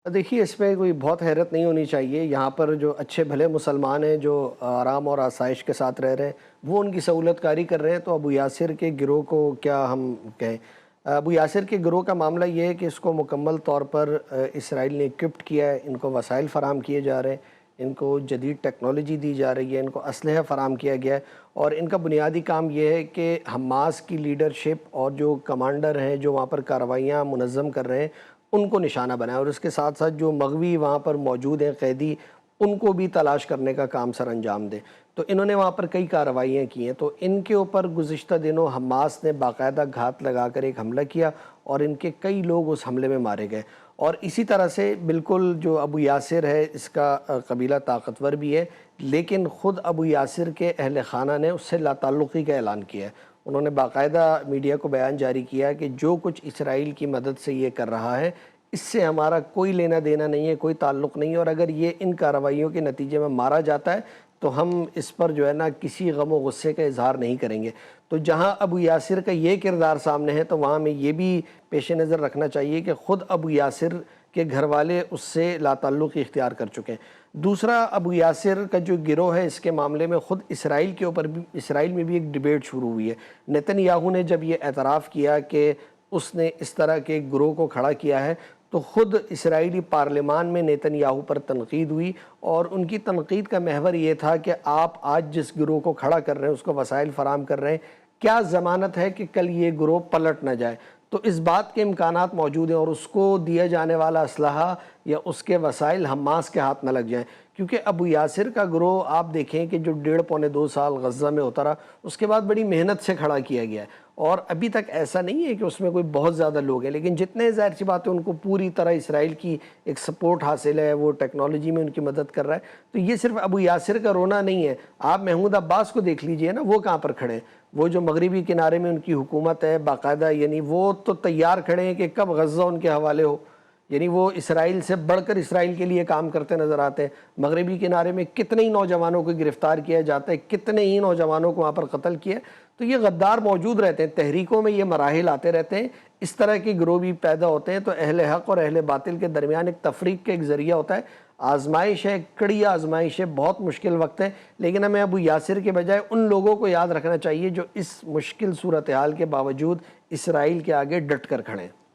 देखिए, इसमें कोई बहुत हैरत नहीं होनी चाहिए। यहाँ पर जो अच्छे भले मुसलमान हैं, जो आराम और आसाइश के साथ रह रहे हैं, वो उनकी सहूलतकारी कर रहे हैं, तो अबू यासिर के गिरोह को क्या हम कहें। अबू यासिर के गिरोह का मामला ये है कि इसको मुकम्मल तौर पर इसराइल ने इक्विप्ड किया है, इनको वसाइल फ़राहम किए जा रहे हैं, इनको जदीद टेक्नोलॉजी दी जा रही है, इनको असलहा फ़राहम किया गया है, और इनका बुनियादी काम ये है कि हमास की लीडरशिप और जो कमांडर हैं, जो वहाँ पर कार्रवाइयाँ मुनज़्ज़म कर रहे हैं, उनको निशाना बनाएँ, और उसके साथ साथ जो मग़वी वहाँ पर मौजूद हैं कैदी, उनको भी तलाश करने का काम सर अंजाम दें। तो इन्होंने वहाँ पर कई कार्रवाइयाँ की हैं, तो इनके ऊपर गुज़िश्ता दिनों हमास ने बाकायदा घात लगाकर एक हमला किया और इनके कई लोग उस हमले में मारे गए। और इसी तरह से बिल्कुल जो अबू यासिर है, इसका कबीला ताकतवर भी है, लेकिन ख़ुद अबू यासिर के अहल ख़ाना ने उससे लाताल्लुक़ी का ऐलान किया है। उन्होंने बाकायदा मीडिया को बयान जारी किया है कि जो कुछ इसराइल की मदद से ये कर रहा है, इससे हमारा कोई लेना देना नहीं है, कोई ताल्लुक़ नहीं है, और अगर ये इन कार्रवाइयों के नतीजे में मारा जाता है तो हम इस पर जो है ना किसी गम व गुस्से का इज़हार नहीं करेंगे। तो जहाँ अबू यासिर का ये किरदार सामने है, तो वहाँ हमें ये भी पेश नज़र रखना चाहिए कि ख़ुद अबू यासिर के घर वाले उससे लाताल्लुक़ इख्तियार कर चुके हैं। दूसरा, अबू यासिर का जो गिरोह है, इसके मामले में ख़ुद इसराइल के ऊपर भी, इसराइल में भी एक डिबेट शुरू हुई है। नेतन्याहू ने जब ये एतराफ़ किया कि उसने इस तरह के गिरोह को खड़ा किया है, तो ख़ुद इसराइली पार्लिमान में नेतन्याहू पर तनक़ीद हुई, और उनकी तनक़ीद का महवर ये था कि आप आज जिस गिरोह को खड़ा कर रहे हैं, उसको वसाइल फ़राहम कर रहे हैं, क्या ज़मानत है कि कल ये गिरोह पलट ना जाए। तो इस बात के इम्कानात मौजूद हैं, और उसको दिया जाने वाला असलहा या उसके वसाइल हमास के हाथ न लग जाएँ। क्योंकि अबू यासिर का गिरोह आप देखें कि जो 1.5-2 साल गज़ा में होता रहा, उसके बाद बड़ी मेहनत से खड़ा किया गया है, और अभी तक ऐसा नहीं है कि उसमें कोई बहुत ज़्यादा लोग हैं, लेकिन जितने ज़ाहिर सी बात है उनको पूरी तरह इसराइल की एक सपोर्ट हासिल है, वो टेक्नोलॉजी में उनकी मदद कर रहा है। तो ये सिर्फ अबू यासिर का रोना नहीं है। आप महमूद अब्बास को देख लीजिए ना, वो कहाँ पर खड़े हैं। वो जो मगरिबी किनारे में उनकी हुकूमत है बाकायदा, यानी वो तो तैयार खड़े हैं कि कब गज़ा उनके हवाले हो, यानी वो इसराइल से बढ़कर इसराइल के लिए काम करते नज़र आते हैं। मगरिबी किनारे में कितने ही नौजवानों को गिरफ़्तार किया जाता है, कितने ही नौजवानों को वहाँ पर कत्ल किया। तो ये गद्दार मौजूद रहते हैं, तहरीकों में ये मराहिल आते रहते हैं, इस तरह के गिरोह भी पैदा होते हैं। तो अहले हक़ और अहले बातिल के दरमियान एक तफरीक का एक ज़रिया होता है। आज़माइश है, कड़ी आज़माइश है, बहुत मुश्किल वक्त है, लेकिन हमें अबू यासिर के बजाय उन लोगों को याद रखना चाहिए जो इस मुश्किल सूरत हाल के बावजूद इसराइल के आगे डट कर खड़े हैं।